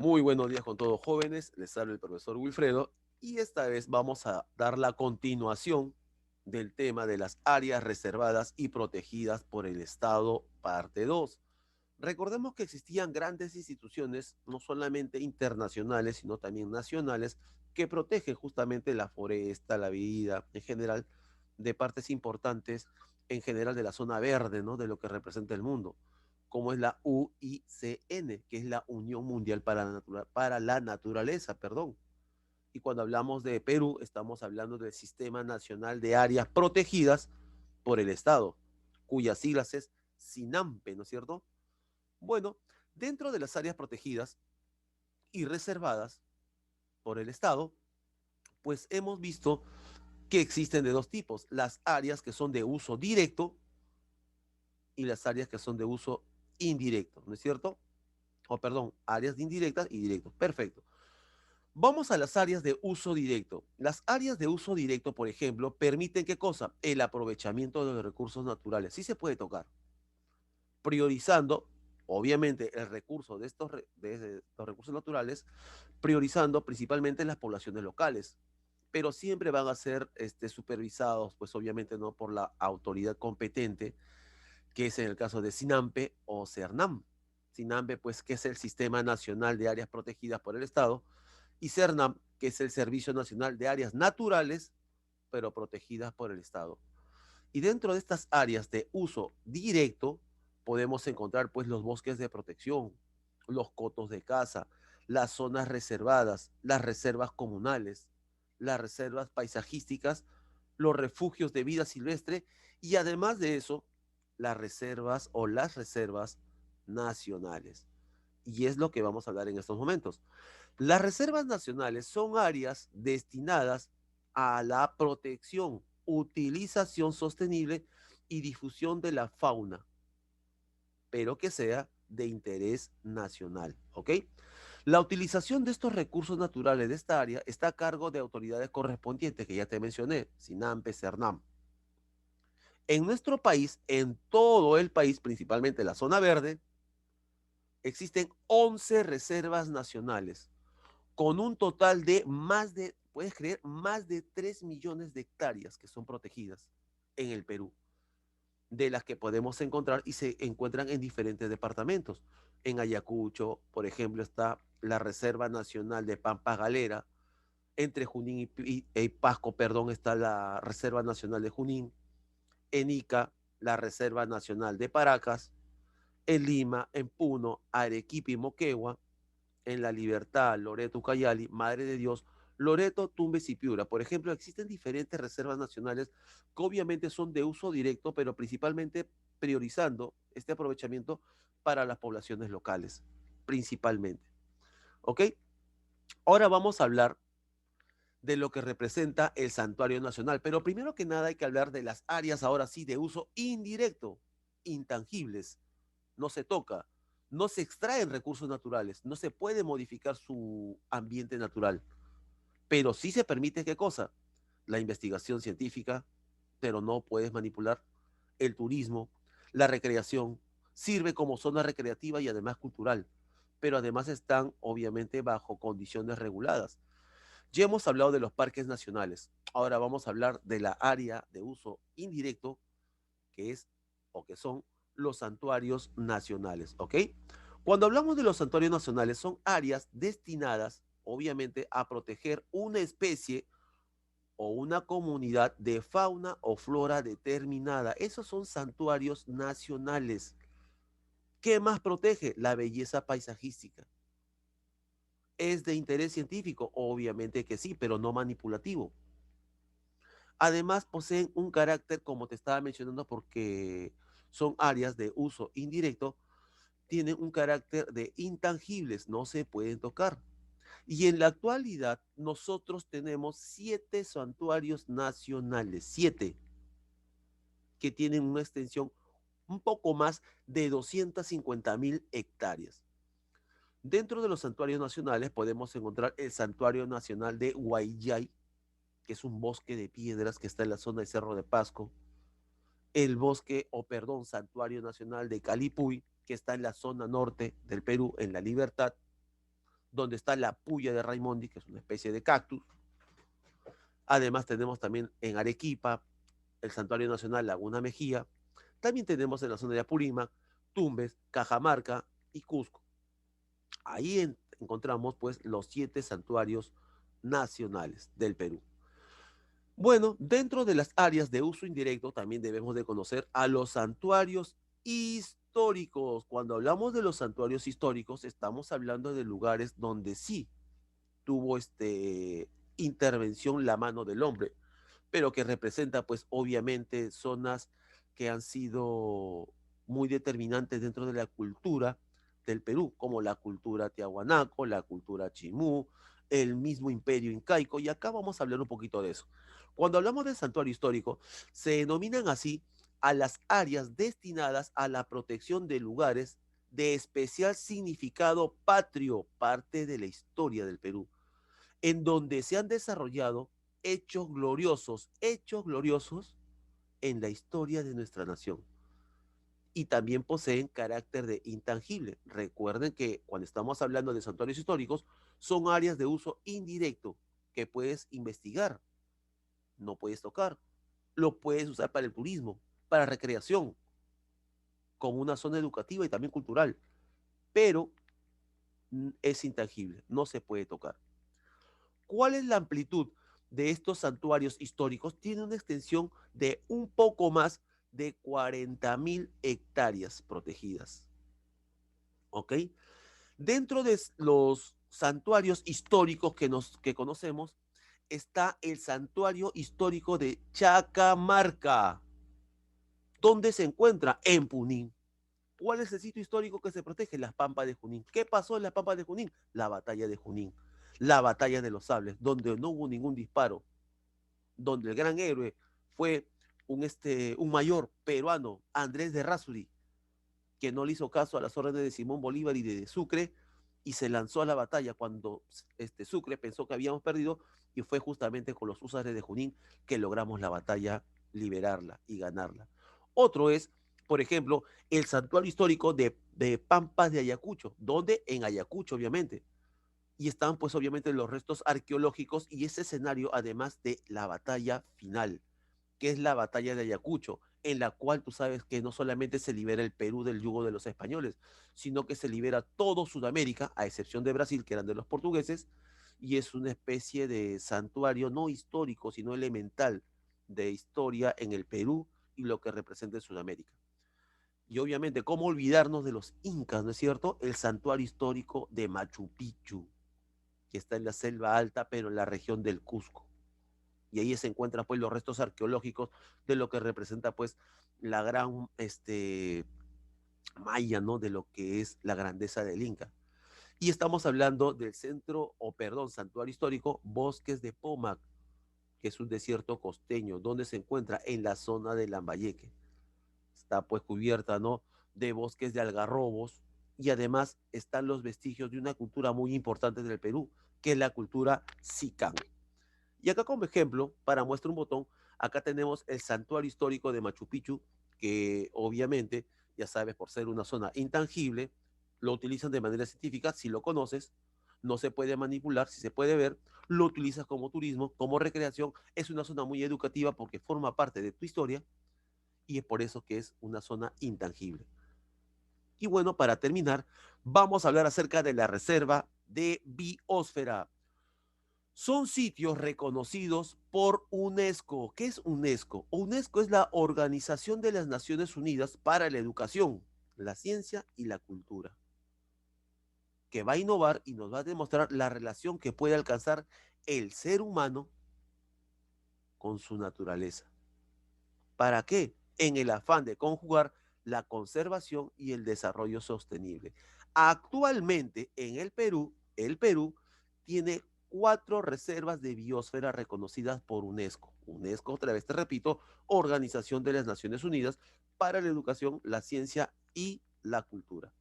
Muy buenos días con todos jóvenes, les habla el profesor Wilfredo y esta vez vamos a dar la continuación del tema de las áreas reservadas y protegidas por el Estado, parte 2. Recordemos que existían grandes instituciones, no solamente internacionales, sino también nacionales, que protegen justamente la foresta, la vida, en general, de partes importantes, en general de la zona verde, ¿no? De lo que representa el mundo, como es la UICN, que es la Unión Mundial para la Naturaleza, perdón. Y cuando hablamos de Perú, estamos hablando del Sistema Nacional de Áreas Protegidas por el Estado, cuyas siglas es SINAMPE, ¿no es cierto? Bueno, dentro de las áreas protegidas y reservadas por el Estado, pues hemos visto que existen de dos tipos, las áreas que son de uso directo y las áreas que son de uso indirecto, ¿no es cierto? O perdón, áreas de indirectas y directos. Perfecto. Vamos a las áreas de uso directo. Las áreas de uso directo, por ejemplo, permiten qué cosa? El aprovechamiento de los recursos naturales. Sí se puede tocar, priorizando, obviamente, el recurso de estos recursos naturales, priorizando principalmente las poblaciones locales, pero siempre van a ser supervisados, pues obviamente no por la autoridad competente, que es en el caso de SINAMPE o CERNAM. SINAMPE, pues, que es el Sistema Nacional de Áreas Protegidas por el Estado, y CERNAM, que es el Servicio Nacional de Áreas Naturales, pero protegidas por el Estado. Y dentro de estas áreas de uso directo podemos encontrar pues los bosques de protección, los cotos de caza, las zonas reservadas, las reservas comunales, las reservas paisajísticas, los refugios de vida silvestre y además de eso, las reservas o las reservas nacionales. Y es lo que vamos a hablar en estos momentos. Las reservas nacionales son áreas destinadas a la protección, utilización sostenible y difusión de la fauna, pero que sea de interés nacional, ¿ok? La utilización de estos recursos naturales de esta área está a cargo de autoridades correspondientes, que ya te mencioné, SINAMPE, CERNAM. En nuestro país, en todo el país, principalmente la zona verde, existen 11 reservas nacionales con un total de más de, puedes creer, más de 3 millones de hectáreas que son protegidas en el Perú, de las que podemos encontrar y se encuentran en diferentes departamentos. En Ayacucho, por ejemplo, está la Reserva Nacional de Pampa Galera, entre Junín y Pasco, perdón, está la Reserva Nacional de Junín, en Ica, la Reserva Nacional de Paracas, en Lima, en Puno, Arequipa y Moquegua, en La Libertad, Loreto, Ucayali, Madre de Dios, Loreto, Tumbes y Piura. Por ejemplo, existen diferentes reservas nacionales que obviamente son de uso directo, pero principalmente priorizando este aprovechamiento para las poblaciones locales, principalmente. ¿Ok? Ahora vamos a hablar de lo que representa el santuario nacional, pero primero que nada hay que hablar de las áreas ahora sí de uso indirecto, intangibles, no se toca, no se extraen recursos naturales, no se puede modificar su ambiente natural, pero sí se permite qué cosa, la investigación científica, pero no puedes manipular el turismo, la recreación, sirve como zona recreativa y además cultural, pero además están obviamente bajo condiciones reguladas. Ya hemos hablado de los parques nacionales, ahora vamos a hablar de la área de uso indirecto que es o que son los santuarios nacionales, ¿ok? Cuando hablamos de los santuarios nacionales, son áreas destinadas, obviamente, a proteger una especie o una comunidad de fauna o flora determinada. Esos son santuarios nacionales. ¿Qué más protege? La belleza paisajística. ¿Es de interés científico? Obviamente que sí, pero no manipulativo. Además, poseen un carácter, como te estaba mencionando, porque son áreas de uso indirecto, tienen un carácter de intangibles, no se pueden tocar. Y en la actualidad nosotros tenemos 7 santuarios nacionales, 7, que tienen una extensión un poco más de 250.000 hectáreas. Dentro de los santuarios nacionales podemos encontrar el Santuario Nacional de Guayay, que es un bosque de piedras que está en la zona del Cerro de Pasco, el bosque, o perdón, Santuario Nacional de Calipuy, que está en la zona norte del Perú, en La Libertad, donde está la puya de Raimondi, que es una especie de cactus. Además tenemos también en Arequipa el Santuario Nacional Laguna Mejía. También tenemos en la zona de Apurímac, Tumbes, Cajamarca y Cusco. Ahí encontramos pues los 7 santuarios nacionales del Perú. Bueno, dentro de las áreas de uso indirecto también debemos de conocer a los santuarios históricos. Cuando hablamos de los santuarios históricos, estamos hablando de lugares donde sí tuvo intervención la mano del hombre, pero que representa pues obviamente zonas que han sido muy determinantes dentro de la cultura del Perú, como la cultura tiahuanaco, la cultura chimú, el mismo imperio incaico, y acá vamos a hablar un poquito de eso. Cuando hablamos del santuario histórico, se denominan así a las áreas destinadas a la protección de lugares de especial significado patrio, parte de la historia del Perú, en donde se han desarrollado hechos gloriosos en la historia de nuestra nación. Y también poseen carácter de intangible. Recuerden que cuando estamos hablando de santuarios históricos, son áreas de uso indirecto que puedes investigar, no puedes tocar, lo puedes usar para el turismo, para recreación, como una zona educativa y también cultural, pero es intangible, no se puede tocar. ¿Cuál es la amplitud de estos santuarios históricos? Tiene una extensión de un poco más de 40.000 hectáreas protegidas. ¿Ok? Dentro de los santuarios históricos que conocemos está el santuario histórico de Chacamarca. ¿Dónde se encuentra? En Punín. ¿Cuál es el sitio histórico que se protege? Las Pampas de Junín. ¿Qué pasó en las Pampas de Junín? La batalla de Junín, la batalla de los sables, donde no hubo ningún disparo, donde el gran héroe fue un mayor peruano, Andrés de Rásuri, que no le hizo caso a las órdenes de Simón Bolívar y de Sucre y se lanzó a la batalla cuando Sucre pensó que habíamos perdido, y fue justamente con los húsares de Junín que logramos la batalla, liberarla y ganarla. Otro es, por ejemplo, el santuario histórico de Pampas de Ayacucho, donde en Ayacucho, obviamente, y están pues obviamente los restos arqueológicos y ese escenario además de la batalla final, que es la batalla de Ayacucho, en la cual tú sabes que no solamente se libera el Perú del yugo de los españoles, sino que se libera todo Sudamérica, a excepción de Brasil, que eran de los portugueses, y es una especie de santuario no histórico, sino elemental de historia en el Perú y lo que representa en Sudamérica. Y obviamente, ¿cómo olvidarnos de los incas, no es cierto? El santuario histórico de Machu Picchu, que está en la selva alta, pero en la región del Cusco. Y ahí se encuentran pues los restos arqueológicos de lo que representa pues la gran maya, ¿no? De lo que es la grandeza del Inca. Y estamos hablando del centro, o perdón, santuario histórico Bosques de Pomac, que es un desierto costeño, donde se encuentra en la zona de Lambayeque. Está pues cubierta, ¿no? De bosques de algarrobos, y además están los vestigios de una cultura muy importante del Perú, que es la cultura Sican. Y acá como ejemplo, para muestra un botón, acá tenemos el santuario histórico de Machu Picchu, que obviamente, ya sabes, por ser una zona intangible, lo utilizan de manera científica. Si lo conoces, no se puede manipular, si se puede ver, lo utilizas como turismo, como recreación. Es una zona muy educativa porque forma parte de tu historia y es por eso que es una zona intangible. Y bueno, para terminar, vamos a hablar acerca de la reserva de biosfera. Son sitios reconocidos por UNESCO. ¿Qué es UNESCO? UNESCO es la Organización de las Naciones Unidas para la Educación, la Ciencia y la Cultura, que va a innovar y nos va a demostrar la relación que puede alcanzar el ser humano con su naturaleza. ¿Para qué? En el afán de conjugar la conservación y el desarrollo sostenible. Actualmente en el Perú tiene 4 reservas de biosfera reconocidas por UNESCO. UNESCO, otra vez te repito, Organización de las Naciones Unidas para la Educación, la Ciencia y la Cultura.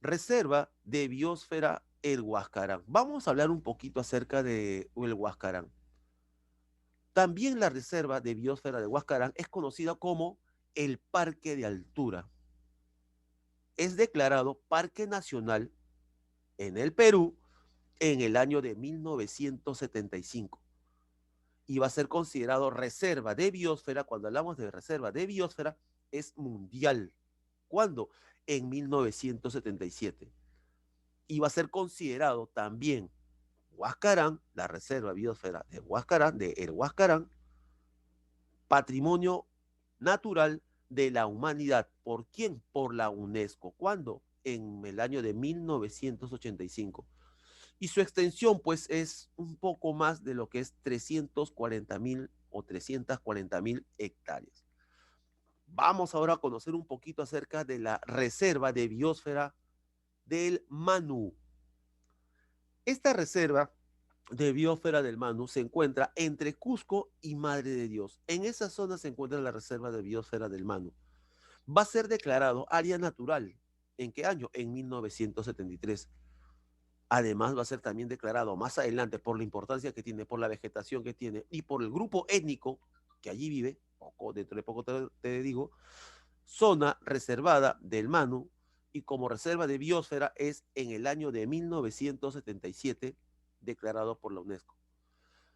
Reserva de biosfera El Huascarán. Vamos a hablar un poquito acerca de el Huascarán. También la reserva de biosfera de Huascarán es conocida como el Parque de Altura. Es declarado Parque Nacional en el Perú en el año de 1975 y va a ser considerado reserva de biosfera. Cuando hablamos de reserva de biosfera, es mundial. ¿Cuándo? En 1977. Y va a ser considerado también Huascarán, la reserva biosfera de Huascarán, de El Huascarán, patrimonio natural de la humanidad. ¿Por quién? Por la UNESCO. ¿Cuándo? En el año de 1985. Y su extensión pues es un poco más de lo que es 340.000 o 340.000 hectáreas. Vamos ahora a conocer un poquito acerca de la reserva de biosfera del Manu. Esta reserva de biosfera del Manu se encuentra entre Cusco y Madre de Dios. En esa zona se encuentra la reserva de biosfera del Manu. Va a ser declarado área natural. ¿En qué año? En 1973. Además, va a ser también declarado más adelante por la importancia que tiene, por la vegetación que tiene y por el grupo étnico que allí vive, dentro de poco te digo, zona reservada del Manu, y como reserva de biosfera es en el año de 1977 declarado por la UNESCO.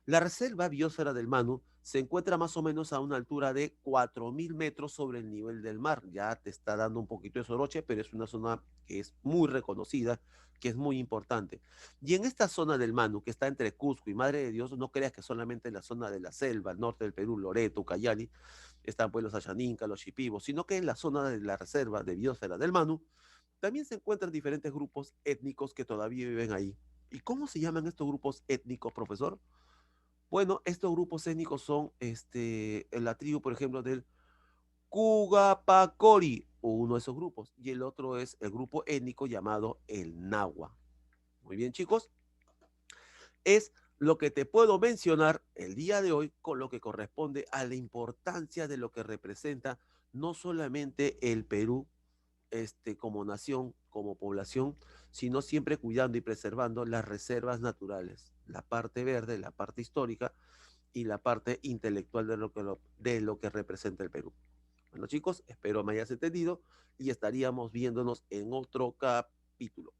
La reserva biosfera del Manu se encuentra más o menos a una altura de 4.000 metros sobre el nivel del mar. Ya te está dando un poquito de soroche, pero es una zona que es muy reconocida, que es muy importante. Y en esta zona del Manu, que está entre Cusco y Madre de Dios, no creas que solamente en la zona de la selva, al norte del Perú, Loreto, Ucayali, están pues los Ayaninca, los Shipibos, sino que en la zona de la reserva de biosfera del Manu también se encuentran diferentes grupos étnicos que todavía viven ahí. ¿Y cómo se llaman estos grupos étnicos, profesor? Bueno, estos grupos étnicos son la tribu, por ejemplo, del Cugapacori, uno de esos grupos, y el otro es el grupo étnico llamado el Nahua. Muy bien, chicos, es lo que te puedo mencionar el día de hoy con lo que corresponde a la importancia de lo que representa no solamente el Perú como nación, como población, sino siempre cuidando y preservando las reservas naturales, la parte verde, la parte histórica y la parte intelectual de lo que representa el Perú. Bueno, chicos, espero me hayas entendido y estaríamos viéndonos en otro capítulo.